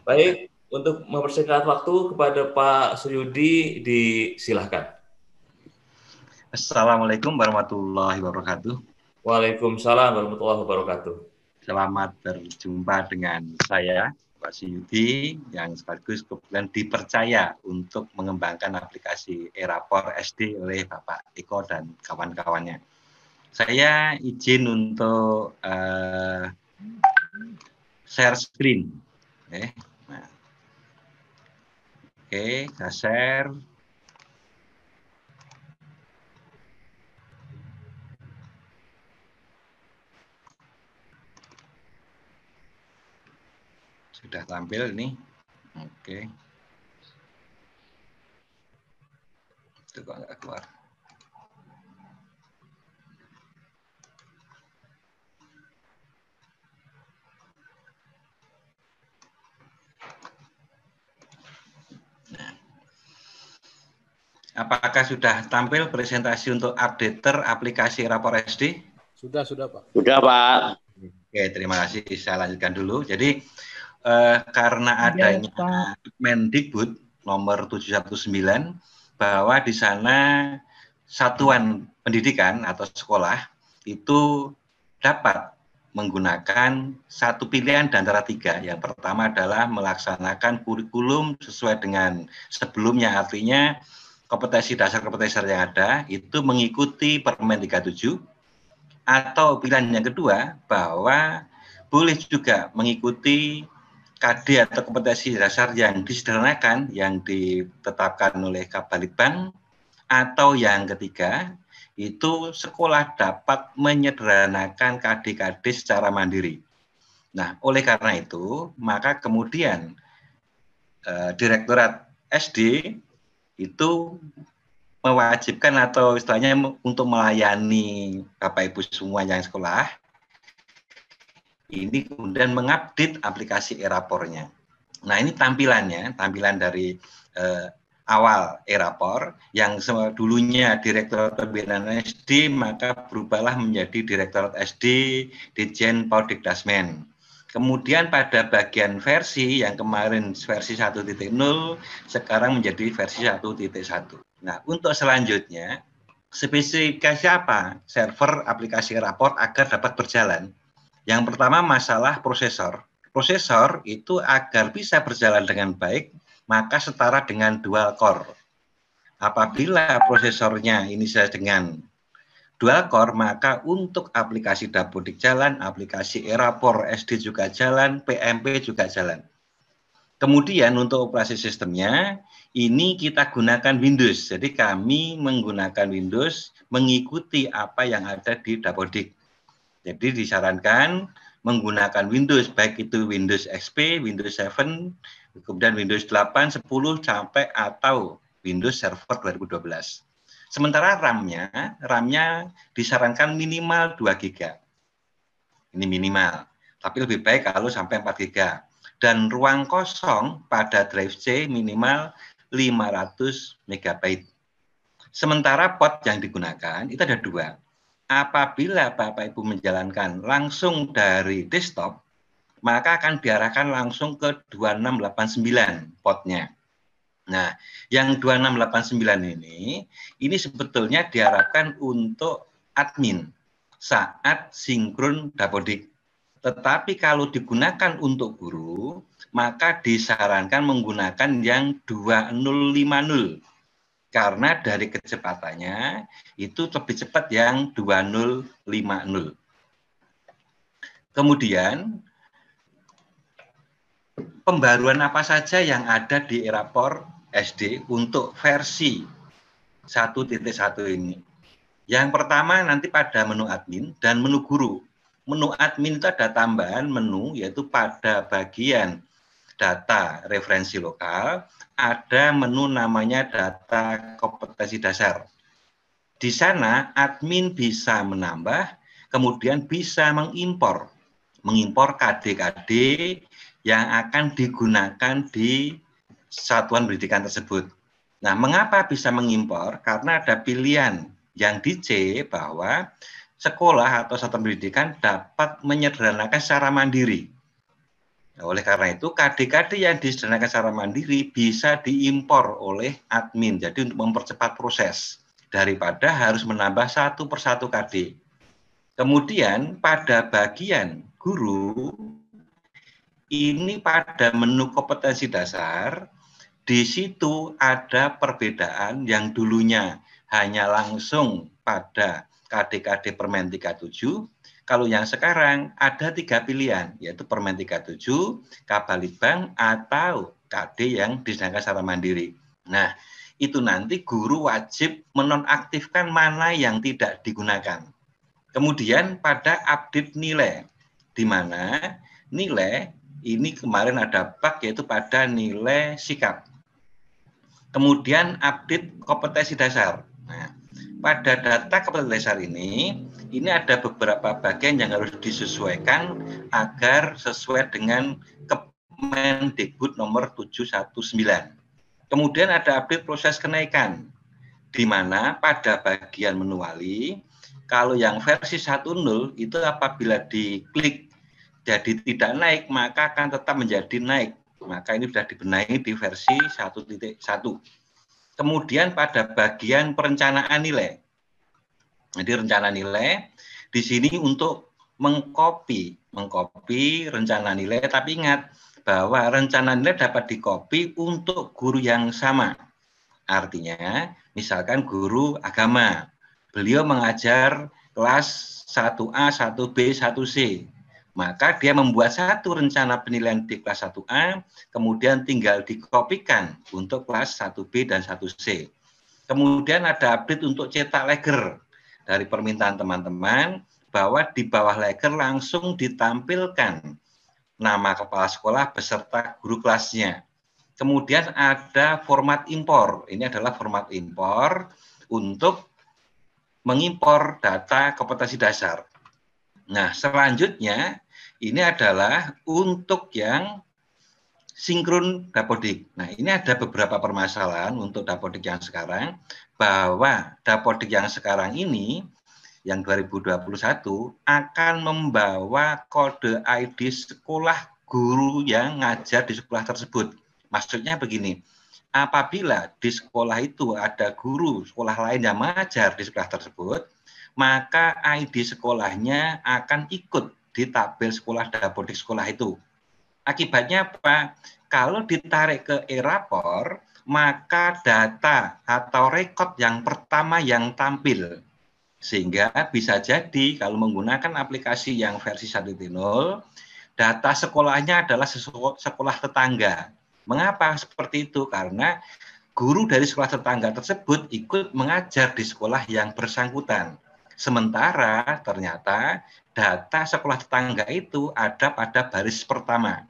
Baik, untuk mempersingkat waktu kepada Pak Suyudi, disilahkan. Assalamualaikum warahmatullahi wabarakatuh. Waalaikumsalam warahmatullahi wabarakatuh. Selamat berjumpa dengan saya, Pak Suyudi, yang sekaligus kebetulan dipercaya untuk mengembangkan aplikasi Erapor SD oleh Bapak Eko dan kawan-kawannya. Saya izin untuk share screen. Oke, saya share. Sudah tampil ini. Oke. Itu kok nggak keluar. Apakah sudah tampil presentasi untuk updater aplikasi Erapor SD? Sudah Pak. Sudah, Pak. Oke, terima kasih. Saya lanjutkan dulu. Jadi, karena adanya Mendikbud nomor 719, bahwa di sana satuan pendidikan atau sekolah itu dapat menggunakan satu pilihan di antara tiga. Yang pertama adalah melaksanakan kurikulum sesuai dengan sebelumnya, artinya kompetensi dasar yang ada itu mengikuti Permen 37, atau pilihan yang kedua bahwa boleh juga mengikuti KD atau kompetensi dasar yang disederhanakan yang ditetapkan oleh Kepbalitbang, atau yang ketiga itu sekolah dapat menyederhanakan KD-KD secara mandiri. Nah, oleh karena itu maka kemudian Direktorat SD itu mewajibkan atau istilahnya untuk melayani Bapak Ibu semua yang sekolah, ini kemudian mengupdate aplikasi Erapornya. Nah, ini tampilan dari awal Erapor, yang dulunya Direktorat Pembinaan SD, maka berubahlah menjadi Direktorat SD Ditjen Prodikdasmen. Kemudian pada bagian versi yang kemarin versi 1.0, sekarang menjadi versi 1.1. Nah, untuk selanjutnya, spesifikasi apa server aplikasi Erapor agar dapat berjalan? Yang pertama masalah prosesor. Prosesor itu agar bisa berjalan dengan baik, maka setara dengan dual core. Apabila prosesornya ini saya dengan dual core, maka untuk aplikasi Dapodik jalan, aplikasi Erapor SD juga jalan, PMP juga jalan. Kemudian untuk operasi sistemnya, ini kita gunakan Windows. Jadi kami menggunakan Windows mengikuti apa yang ada di Dapodik. Jadi disarankan menggunakan Windows, baik itu Windows XP, Windows 7, kemudian Windows 8, 10, sampai atau Windows Server 2012. Sementara RAM-nya disarankan minimal 2 GB. Ini minimal, tapi lebih baik kalau sampai 4 GB. Dan ruang kosong pada drive C minimal 500 MB. Sementara port yang digunakan itu ada 2. Apabila Bapak Ibu menjalankan langsung dari desktop, maka akan diarahkan langsung ke 2689 portnya. Nah, yang 2689 ini sebetulnya diharapkan untuk admin saat sinkron Dapodik. Tetapi kalau digunakan untuk guru, maka disarankan menggunakan yang 2050. Karena dari kecepatannya itu lebih cepat yang 2050. Kemudian, pembaruan apa saja yang ada di Erapor SD untuk versi 1.1 ini? Yang pertama nanti pada menu admin dan menu guru. Menu admin itu ada tambahan menu, yaitu pada bagian data referensi lokal, ada menu namanya data kompetensi dasar. Di sana admin bisa menambah, kemudian bisa mengimpor KD-KD yang akan digunakan di satuan pendidikan tersebut. Nah, mengapa bisa mengimpor? Karena ada pilihan yang di C bahwa sekolah atau satuan pendidikan dapat menyederhanakan secara mandiri. Nah, oleh karena itu, KD-KD yang disederhanakan secara mandiri bisa diimpor oleh admin. Jadi untuk mempercepat proses daripada harus menambah satu persatu KD. Kemudian pada bagian guru, ini pada menu kompetensi dasar, di situ ada perbedaan yang dulunya hanya langsung pada KD-KD Permen 37. Kalau yang sekarang ada 3 pilihan, yaitu Permen 37, Kabalitbank, atau KD yang disediakan secara mandiri. Nah, itu nanti guru wajib menonaktifkan mana yang tidak digunakan. Kemudian pada update nilai, di mana nilai ini kemarin ada bug yaitu pada nilai sikap. Kemudian update kompetensi dasar. Nah, pada data kompetensi dasar ini ada beberapa bagian yang harus disesuaikan agar sesuai dengan Kemendikbud nomor 719. Kemudian ada update proses kenaikan, di mana pada bagian menu wali, kalau yang versi 1.0 itu apabila diklik jadi tidak naik, maka akan tetap menjadi naik. Maka ini sudah dibenahi di versi 1.1. Kemudian pada bagian perencanaan nilai. Jadi rencana nilai di sini untuk mengcopy rencana nilai, tapi ingat bahwa rencana nilai dapat dikopi untuk guru yang sama. Artinya, misalkan guru agama, beliau mengajar kelas 1A, 1B, 1C. Maka dia membuat satu rencana penilaian di kelas 1A, kemudian tinggal dikopikan untuk kelas 1B dan 1C. Kemudian ada update untuk cetak leger dari permintaan teman-teman, bahwa di bawah leger langsung ditampilkan nama kepala sekolah beserta guru kelasnya. Kemudian ada format impor. Ini adalah format impor untuk mengimpor data kompetensi dasar. Nah, selanjutnya ini adalah untuk yang sinkron dapodik. Nah, ini ada beberapa permasalahan untuk dapodik yang sekarang, bahwa dapodik yang sekarang ini, yang 2021, akan membawa kode ID sekolah guru yang ngajar di sekolah tersebut. Maksudnya begini, apabila di sekolah itu ada guru sekolah lain yang mengajar di sekolah tersebut, maka ID sekolahnya akan ikut di tabel sekolah dapodik sekolah itu. Akibatnya apa? Kalau ditarik ke e-rapor, maka data atau rekod yang pertama yang tampil. Sehingga bisa jadi kalau menggunakan aplikasi yang versi 1.0, data sekolahnya adalah sekolah tetangga. Mengapa seperti itu? Karena guru dari sekolah tetangga tersebut ikut mengajar di sekolah yang bersangkutan. Sementara ternyata data sekolah tetangga itu ada pada baris pertama.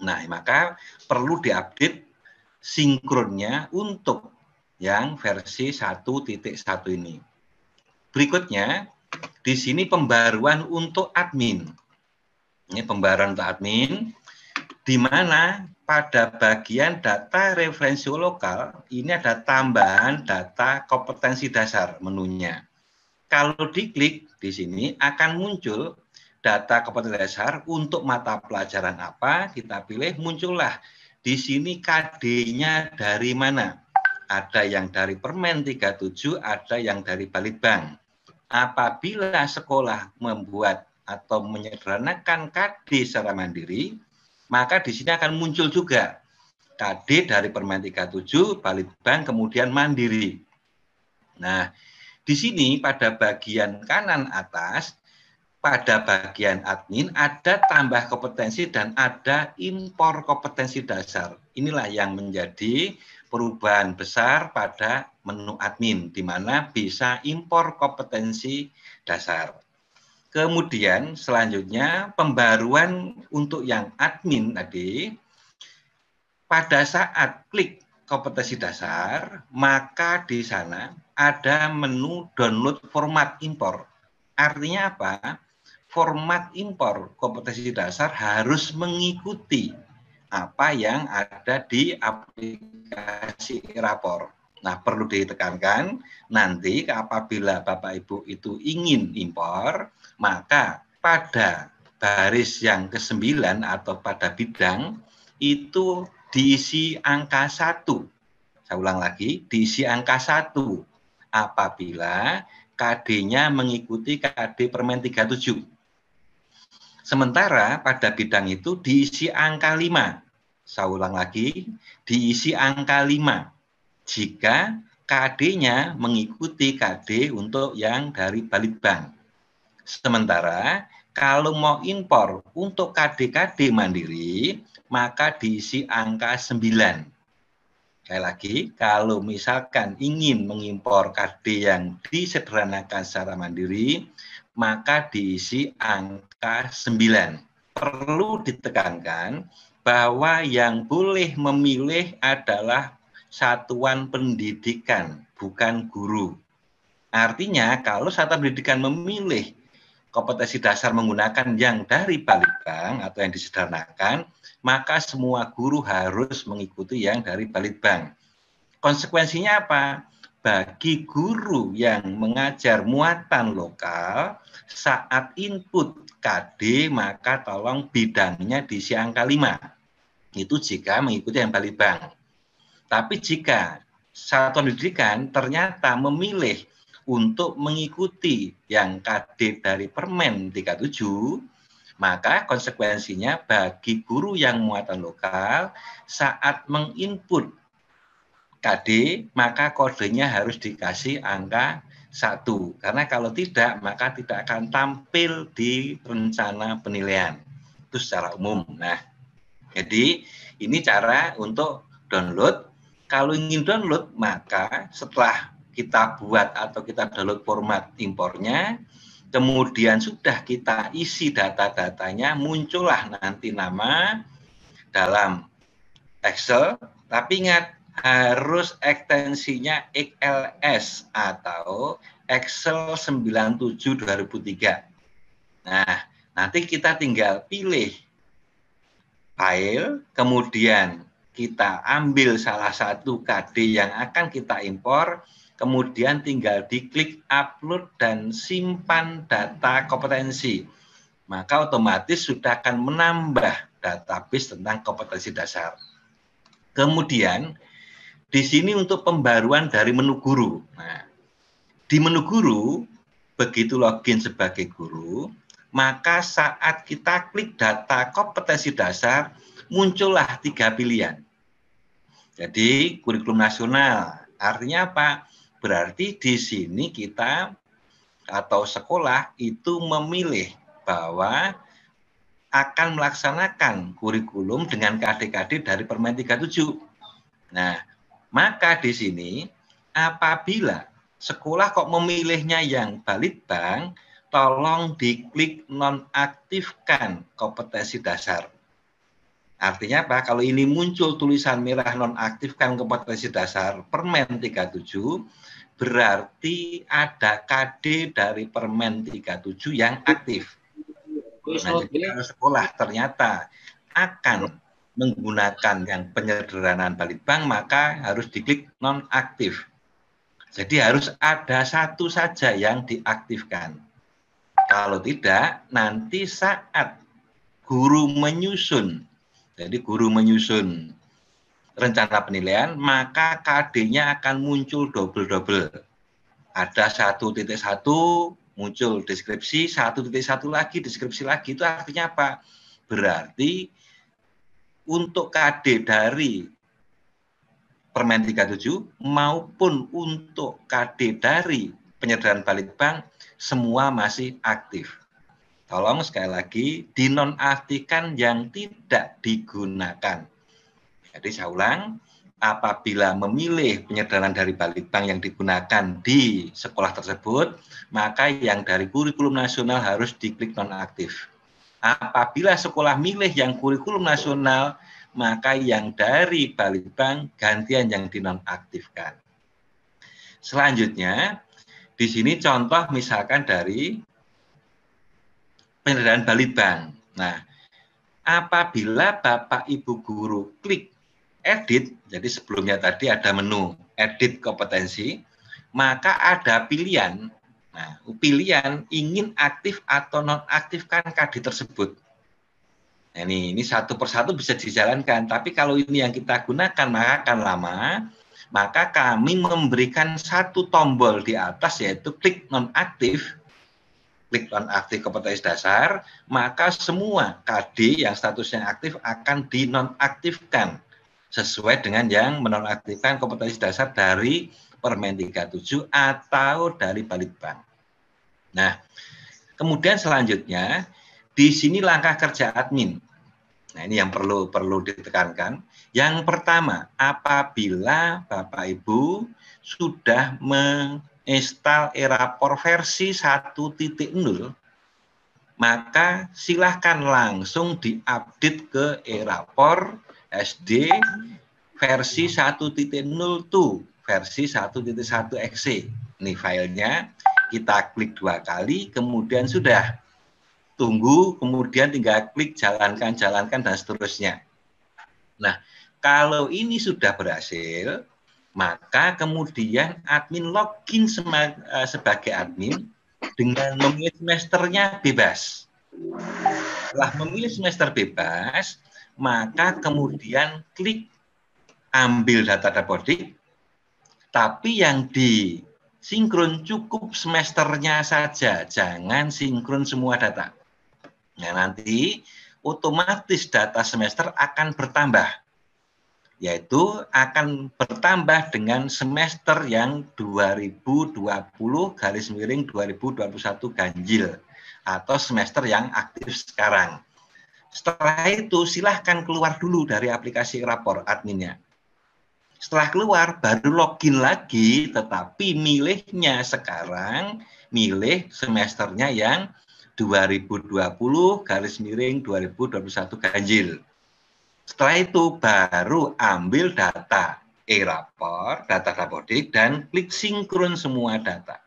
Nah, maka perlu diupdate sinkronnya untuk yang versi 1.1 ini. Berikutnya, di sini pembaruan untuk admin. Ini pembaruan untuk admin, di mana pada bagian data referensi lokal, ini ada tambahan data kompetensi dasar menunya. Kalau diklik di sini akan muncul data kompetensi dasar untuk mata pelajaran apa, kita pilih, muncullah di sini KD-nya dari mana. Ada yang dari Permen 37, ada yang dari Balitbank. Apabila sekolah membuat atau menyederhanakan KD secara mandiri, maka di sini akan muncul juga KD dari Permen 37, Balitbank, kemudian Mandiri. Nah, di sini pada bagian kanan atas, pada bagian admin ada tambah kompetensi dan ada impor kompetensi dasar. Inilah yang menjadi perubahan besar pada menu admin, di mana bisa impor kompetensi dasar. Kemudian selanjutnya pembaruan untuk yang admin tadi, pada saat klik kompetensi dasar, maka di sana ada menu download format impor. Artinya apa? Format impor kompetensi dasar harus mengikuti apa yang ada di aplikasi e-rapor. Nah, perlu ditekankan, nanti apabila Bapak Ibu itu ingin impor, maka pada baris yang ke-9 atau pada bidang itu diisi angka 1. Saya ulang lagi, diisi angka 1 apabila KD-nya mengikuti KD Permen 37. Sementara pada bidang itu diisi angka 5. Saya ulang lagi, diisi angka 5 jika KD-nya mengikuti KD untuk yang dari Balitbank. Sementara kalau mau impor untuk KD-KD mandiri, maka diisi angka 9. Sekali lagi, kalau misalkan ingin mengimpor KD yang disederhanakan secara mandiri, maka diisi angka 9. Perlu ditekankan bahwa yang boleh memilih adalah satuan pendidikan, bukan guru. Artinya, kalau satuan pendidikan memilih kompetensi dasar menggunakan yang dari Balitbank atau yang disederhanakan, maka semua guru harus mengikuti yang dari Balitbank. Konsekuensinya apa? Bagi guru yang mengajar muatan lokal, saat input KD, maka tolong bidangnya diisi angka 5. Itu jika mengikuti yang Balitbank. Tapi jika satuan pendidikan ternyata memilih untuk mengikuti yang KD dari Permen 37, maka konsekuensinya bagi guru yang muatan lokal saat menginput KD, maka kodenya harus dikasih angka 1. Karena kalau tidak, maka tidak akan tampil di rencana penilaian. Itu secara umum. Nah, jadi ini cara untuk download. Kalau ingin download, maka setelah kita buat atau kita download format impornya, kemudian sudah kita isi data-datanya, muncullah nanti nama dalam Excel, tapi ingat harus ekstensinya XLS atau Excel 97 2003. Nah, nanti kita tinggal pilih file, kemudian kita ambil salah satu KD yang akan kita impor, kemudian tinggal diklik upload dan simpan data kompetensi. Maka otomatis sudah akan menambah database tentang kompetensi dasar. Kemudian di sini untuk pembaruan dari menu guru. Nah, di menu guru, begitu login sebagai guru, maka saat kita klik data kompetensi dasar, muncullah 3 pilihan. Jadi kurikulum nasional, artinya apa? Berarti di sini kita atau sekolah itu memilih bahwa akan melaksanakan kurikulum dengan KD-KD dari Permen 37. Nah, maka di sini apabila sekolah kok memilihnya yang Balitbank, tolong diklik nonaktifkan kompetensi dasar. Artinya apa? Kalau ini muncul tulisan merah nonaktifkan kompetensi dasar Permen 37, berarti ada KD dari Permen 37 yang aktif. Nah, jadi kalau sekolah ternyata akan menggunakan yang penyederhanaan Balitbank, maka harus diklik nonaktif. Jadi harus ada satu saja yang diaktifkan. Kalau tidak, nanti saat guru menyusun, jadi guru menyusun rencana penilaian, maka KD-nya akan muncul double-double. Ada 1.1 muncul deskripsi, 1.1 lagi deskripsi lagi. Itu artinya apa? Berarti untuk KD dari Permen 37 maupun untuk KD dari penyederhanaan Balitbank semua masih aktif. Tolong sekali lagi dinonaktifkan yang tidak digunakan. Jadi saya ulang, apabila memilih penyederhanaan dari Balitbank yang digunakan di sekolah tersebut, maka yang dari kurikulum nasional harus diklik nonaktif. Apabila sekolah milih yang kurikulum nasional, maka yang dari Balitbank gantian yang dinonaktifkan. Selanjutnya, di sini contoh misalkan dari penyederhanaan Balitbank. Nah, apabila Bapak Ibu guru klik edit, jadi sebelumnya tadi ada menu edit kompetensi, maka ada pilihan Nah, pilihan ingin aktif atau nonaktifkan KD tersebut. Nah, ini satu persatu bisa dijalankan, tapi kalau ini yang kita gunakan maka akan lama. Maka kami memberikan satu tombol di atas, yaitu klik nonaktif. Klik nonaktif kompetensi dasar, maka semua KD yang statusnya aktif akan dinonaktifkan sesuai dengan yang menonaktifkan kompetensi dasar dari Permen 37 atau dari Balitbank. Nah, kemudian selanjutnya di sini langkah kerja admin. Nah, ini yang perlu ditekankan. Yang pertama, apabila Bapak Ibu sudah menginstal Erapor versi 1.0, maka silahkan langsung diupdate ke Erapor SD versi 1.0 tuh, versi 1.1 exe. Ini filenya, kita klik 2 kali, kemudian sudah. Tunggu, kemudian tinggal klik jalankan, dan seterusnya. Nah, kalau ini sudah berhasil, maka kemudian admin login sebagai admin dengan memilih semesternya bebas. Setelah memilih semester bebas, maka kemudian klik ambil data dapodik, tapi yang disinkron cukup semesternya saja, jangan sinkron semua data. Nah, nanti otomatis data semester akan bertambah, yaitu akan bertambah dengan semester yang 2020/2021 ganjil atau semester yang aktif sekarang. Setelah itu silahkan keluar dulu dari aplikasi Erapor adminnya. Setelah keluar baru login lagi, tetapi milihnya sekarang milih semesternya yang 2020/2021 ganjil. Setelah itu baru ambil data Erapor, data dapodik, dan klik sinkron semua data.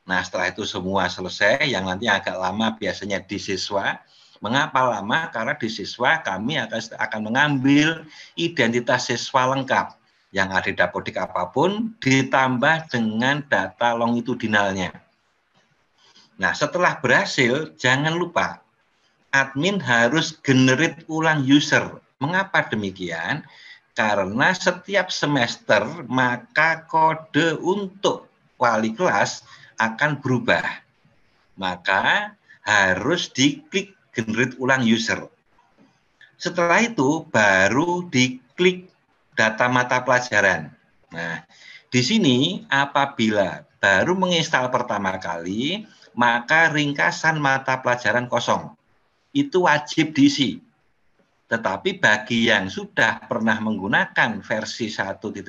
Nah, setelah itu semua selesai, yang nanti agak lama biasanya di siswa. Mengapa lama? Karena di siswa kami akan mengambil identitas siswa lengkap yang ada di dapodik apapun, ditambah dengan data longitudinalnya. Nah, setelah berhasil, jangan lupa admin harus generate ulang user. Mengapa demikian? Karena setiap semester maka kode untuk wali kelas akan berubah. Maka harus diklik generate ulang user. Setelah itu baru diklik data mata pelajaran. Nah, di sini apabila baru menginstal pertama kali, maka ringkasan mata pelajaran kosong. Itu wajib diisi. Tetapi bagi yang sudah pernah menggunakan versi 1.0,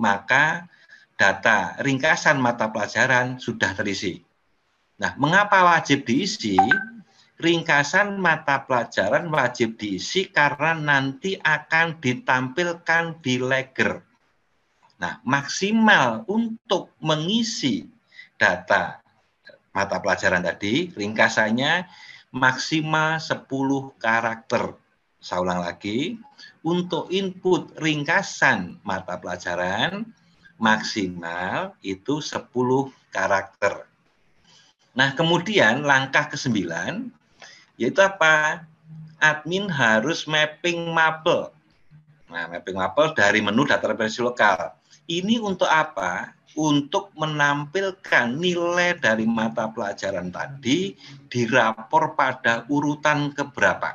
maka data ringkasan mata pelajaran sudah terisi. Nah, mengapa wajib diisi? Ringkasan mata pelajaran wajib diisi karena nanti akan ditampilkan di Legger. Nah, maksimal untuk mengisi data mata pelajaran tadi, ringkasannya maksimal 10 karakter. Saya ulang lagi, untuk input ringkasan mata pelajaran, maksimal itu 10 karakter. Nah, kemudian langkah ke-9, yaitu apa? Admin harus mapping mapel. Nah, mapping mapel dari menu data referensi lokal. Ini untuk apa? Untuk menampilkan nilai dari mata pelajaran tadi di rapor pada urutan keberapa.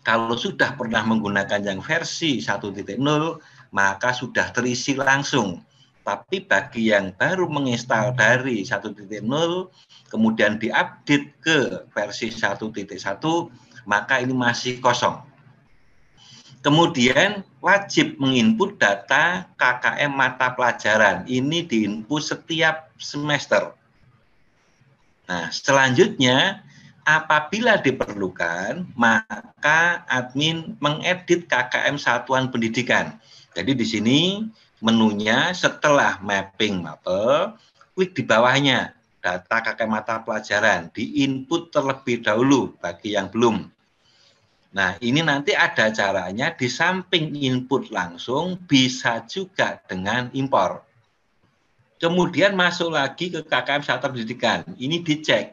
Kalau sudah pernah menggunakan yang versi 1.0, maka sudah terisi langsung. Tapi bagi yang baru menginstal dari 1.0, kemudian diupdate ke versi 1.1, maka ini masih kosong. Kemudian wajib menginput data KKM mata pelajaran. Ini diinput setiap semester. Nah, selanjutnya apabila diperlukan, maka admin mengedit KKM satuan pendidikan. Jadi di sini menunya setelah mapping mapel, klik di bawahnya data KKM mata pelajaran, diinput terlebih dahulu bagi yang belum. Nah, ini nanti ada caranya, di samping input langsung, bisa juga dengan impor. Kemudian masuk lagi ke KKM Satuan Pendidikan. Ini dicek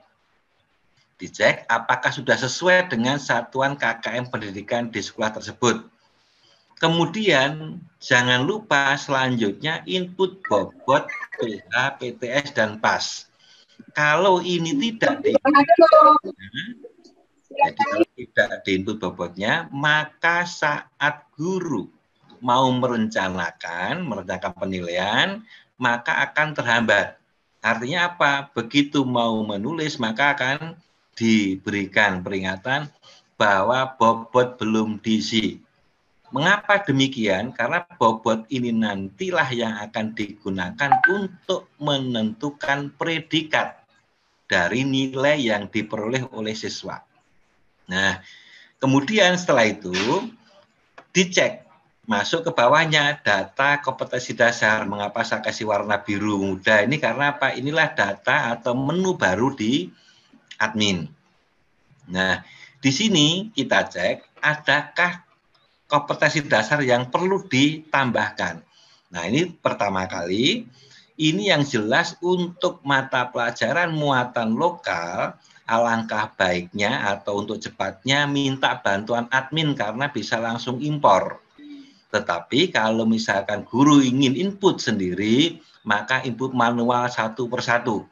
apakah sudah sesuai dengan satuan KKM Pendidikan di sekolah tersebut. Kemudian jangan lupa selanjutnya input bobot, PH, PTS, dan PAS. Kalau ini tidak jadi kalau tidak diinput bobotnya, maka saat guru mau merencanakan penilaian, maka akan terhambat. Artinya apa? Begitu mau menulis, maka akan diberikan peringatan bahwa bobot belum diisi. Mengapa demikian? Karena bobot ini nantilah yang akan digunakan untuk menentukan predikat dari nilai yang diperoleh oleh siswa. Nah, kemudian setelah itu dicek, masuk ke bawahnya data kompetensi dasar. Mengapa saya kasih warna biru muda? Ini karena apa? Inilah data atau menu baru di admin. Nah, di sini kita cek adakah kompetensi dasar yang perlu ditambahkan. Nah, ini pertama kali, ini yang jelas untuk mata pelajaran muatan lokal, alangkah baiknya atau untuk cepatnya minta bantuan admin karena bisa langsung impor. Tetapi kalau misalkan guru ingin input sendiri, maka input manual satu persatu.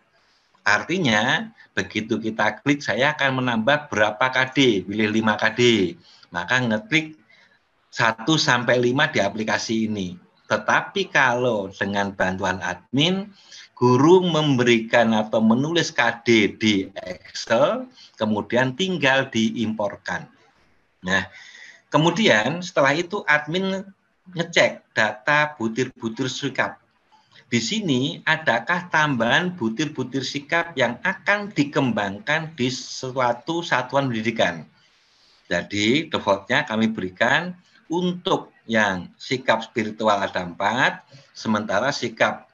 Artinya, begitu kita klik, saya akan menambah berapa KD, pilih 5 KD. Maka ngeklik 1 sampai 5 di aplikasi ini. Tetapi kalau dengan bantuan admin, guru memberikan atau menulis KD di Excel, kemudian tinggal diimporkan. Nah, kemudian setelah itu admin ngecek data butir-butir sikap. Di sini adakah tambahan butir-butir sikap yang akan dikembangkan di suatu satuan pendidikan. Jadi defaultnya kami berikan untuk yang sikap spiritual ada 4, sementara sikap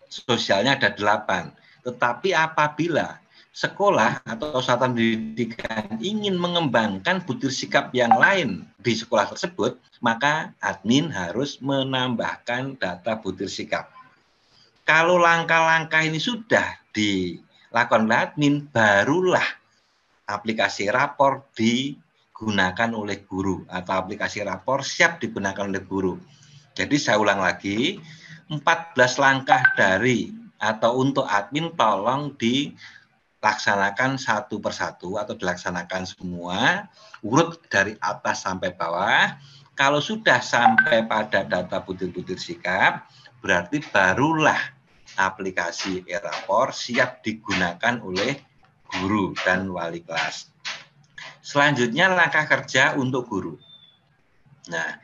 sosialnya ada 8. Tetapi apabila sekolah atau satuan pendidikan ingin mengembangkan butir sikap yang lain di sekolah tersebut, maka admin harus menambahkan data butir sikap. Kalau langkah-langkah ini sudah dilakukan oleh admin, barulah aplikasi rapor digunakan oleh guru atau aplikasi rapor siap digunakan oleh guru. Jadi saya ulang lagi, 14 langkah dari atau untuk admin tolong dilaksanakan satu persatu atau dilaksanakan semua, urut dari atas sampai bawah. Kalau sudah sampai pada data butir-butir sikap, berarti barulah aplikasi e-rapor siap digunakan oleh guru dan wali kelas. Selanjutnya langkah kerja untuk guru. Nah,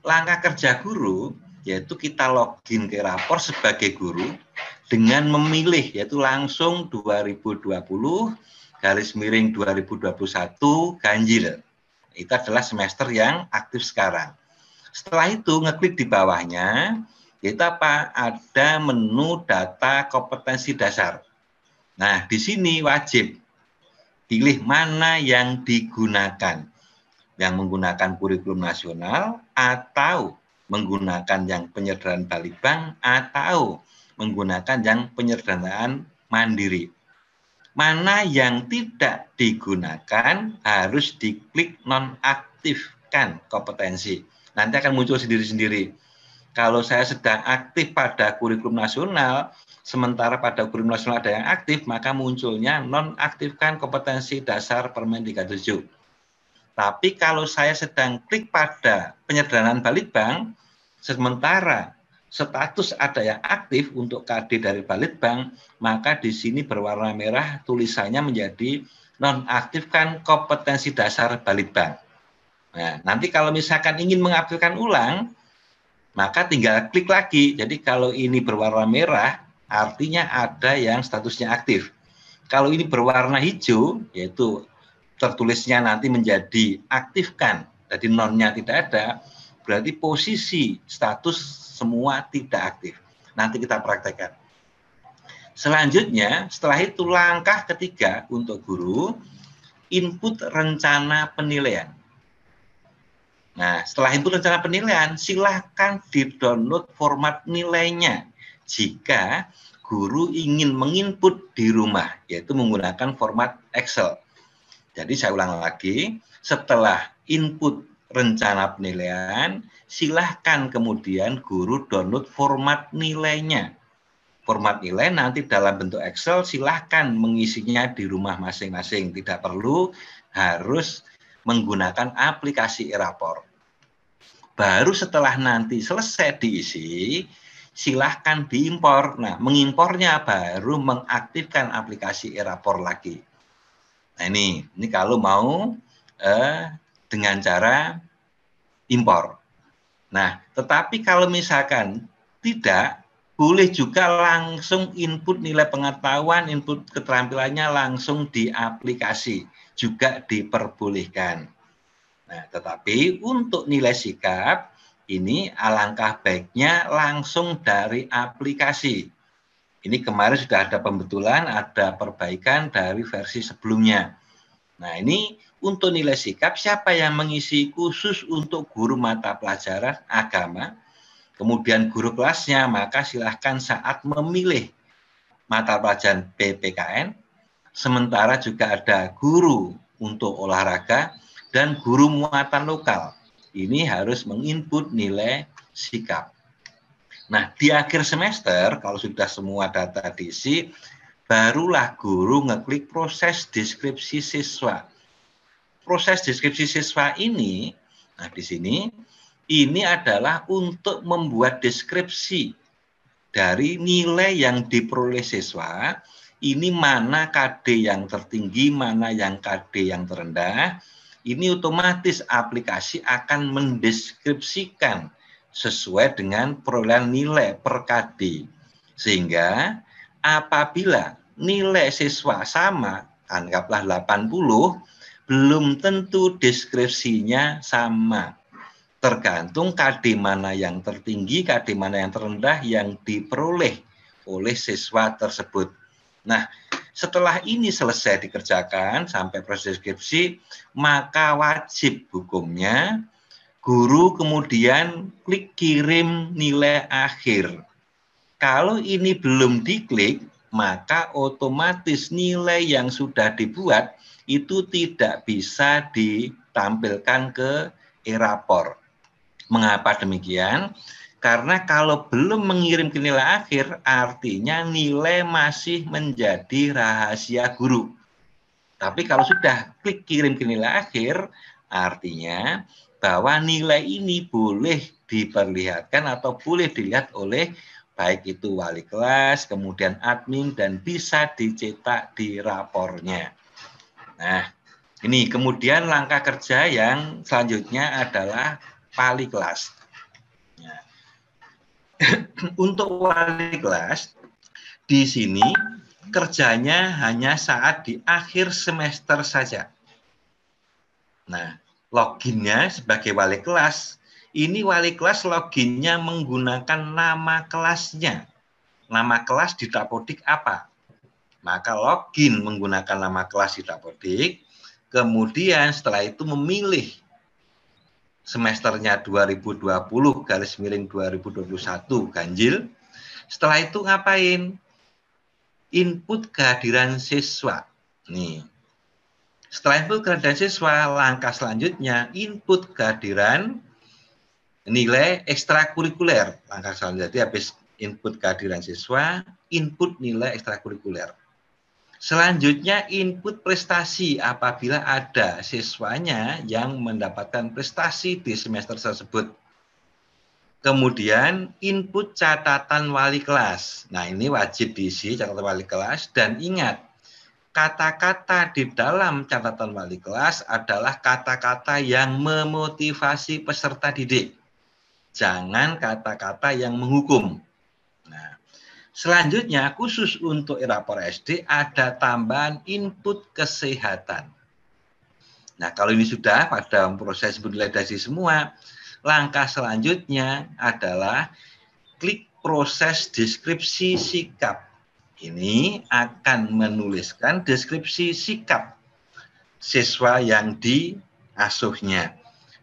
langkah kerja guru yaitu kita login ke rapor sebagai guru dengan memilih yaitu langsung 2020/2021 ganjil. Itu adalah semester yang aktif sekarang. Setelah itu ngeklik di bawahnya yaitu apa? Ada menu data kompetensi dasar. Nah, di sini wajib pilih mana yang digunakan. Yang menggunakan kurikulum nasional atau menggunakan yang penyederhanaan Balitbank atau menggunakan yang penyederhanaan mandiri. Mana yang tidak digunakan harus diklik nonaktifkan kompetensi. Nanti akan muncul sendiri-sendiri. Kalau saya sedang aktif pada kurikulum nasional, sementara pada kurikulum nasional ada yang aktif, maka munculnya nonaktifkan kompetensi dasar Permen 37. Tapi kalau saya sedang klik pada penyederhanaan Balitbank, sementara status ada yang aktif untuk KD dari Balitbank, maka di sini berwarna merah tulisannya menjadi nonaktifkan kompetensi dasar Balitbank. Nah, nanti kalau misalkan ingin mengaktifkan ulang, maka tinggal klik lagi. Jadi kalau ini berwarna merah, artinya ada yang statusnya aktif. Kalau ini berwarna hijau, yaitu tertulisnya nanti menjadi aktifkan, jadi nonnya tidak ada, berarti posisi status semua tidak aktif. Nanti kita praktekkan. Selanjutnya, setelah itu langkah ketiga untuk guru, input rencana penilaian. Nah, setelah input rencana penilaian, silahkan di-download format nilainya. jika guru ingin menginput di rumah, yaitu menggunakan format Excel. Jadi saya ulang lagi, setelah input rencana penilaian, silahkan kemudian guru download format nilainya. Format nilai nanti dalam bentuk Excel, silahkan mengisinya di rumah masing-masing. Tidak perlu harus menggunakan aplikasi eRapor. Baru setelah nanti selesai diisi, silahkan diimpor. Nah, mengimpornya baru mengaktifkan aplikasi eRapor lagi. Nah, ini kalau mau dengan cara impor. Nah, tetapi kalau misalkan tidak, boleh juga langsung input nilai pengetahuan, input keterampilannya langsung di aplikasi, juga diperbolehkan. Nah, tetapi untuk nilai sikap, ini alangkah baiknya langsung dari aplikasi. Ini kemarin sudah ada pembetulan, ada perbaikan dari versi sebelumnya. Nah, ini untuk nilai sikap, siapa yang mengisi khusus untuk guru mata pelajaran agama, kemudian guru kelasnya, maka silahkan saat memilih mata pelajaran PPKN, sementara juga ada guru untuk olahraga, dan guru muatan lokal. Ini harus menginput nilai sikap. Nah, di akhir semester, kalau sudah semua data diisi, barulah guru ngeklik proses deskripsi siswa. Proses deskripsi siswa ini, nah di sini, ini adalah untuk membuat deskripsi dari nilai yang diperoleh siswa, ini mana KD yang tertinggi, mana yang KD yang terendah. Ini otomatis aplikasi akan mendeskripsikan sesuai dengan perolehan nilai per KD. Sehingga apabila nilai siswa sama, anggaplah 80, belum tentu deskripsinya sama. Tergantung KD mana yang tertinggi, KD mana yang terendah yang diperoleh oleh siswa tersebut. Nah, setelah ini selesai dikerjakan sampai proses deskripsi, maka wajib hukumnya guru kemudian klik kirim nilai akhir. Kalau ini belum diklik, maka otomatis nilai yang sudah dibuat itu tidak bisa ditampilkan ke eRapor. Mengapa demikian? Karena kalau belum mengirim ke nilai akhir, artinya nilai masih menjadi rahasia guru. Tapi kalau sudah klik kirim ke nilai akhir, artinya bahwa nilai ini boleh diperlihatkan atau boleh dilihat oleh baik itu wali kelas, kemudian admin, dan bisa dicetak di rapornya. Nah, ini kemudian langkah kerja yang selanjutnya adalah wali kelas. Nah, untuk wali kelas, di sini kerjanya hanya saat di akhir semester saja. Nah, loginnya sebagai wali kelas, ini wali kelas loginnya menggunakan nama kelasnya. Nama kelas di Dapodik apa? Maka login menggunakan nama kelas di Dapodik, kemudian setelah itu memilih semesternya 2020/2021 ganjil. Setelah itu ngapain? Input kehadiran siswa. Nih. Setelah input kehadiran siswa, langkah selanjutnya input kehadiran nilai ekstrakurikuler. Langkah selanjutnya habis input kehadiran siswa, input nilai ekstrakurikuler. Selanjutnya input prestasi apabila ada siswanya yang mendapatkan prestasi di semester tersebut. Kemudian input catatan wali kelas. Nah, ini wajib diisi catatan wali kelas, dan ingat, kata-kata di dalam catatan wali kelas adalah kata-kata yang memotivasi peserta didik. Jangan kata-kata yang menghukum. Nah, selanjutnya khusus untuk eRapor SD ada tambahan input kesehatan. Nah, kalau ini sudah pada proses validasi semua, langkah selanjutnya adalah klik proses deskripsi sikap. Ini akan menuliskan deskripsi sikap siswa yang diasuhnya.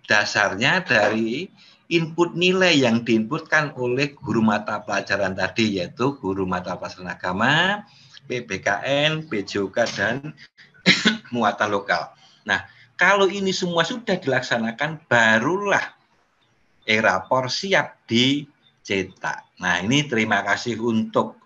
Dasarnya dari input nilai yang diinputkan oleh guru mata pelajaran tadi, yaitu guru mata pelajaran agama, PBKN, PJOK, dan muatan lokal. Nah, kalau ini semua sudah dilaksanakan, barulah e-rapor siap dicetak. Nah, ini terima kasih untuk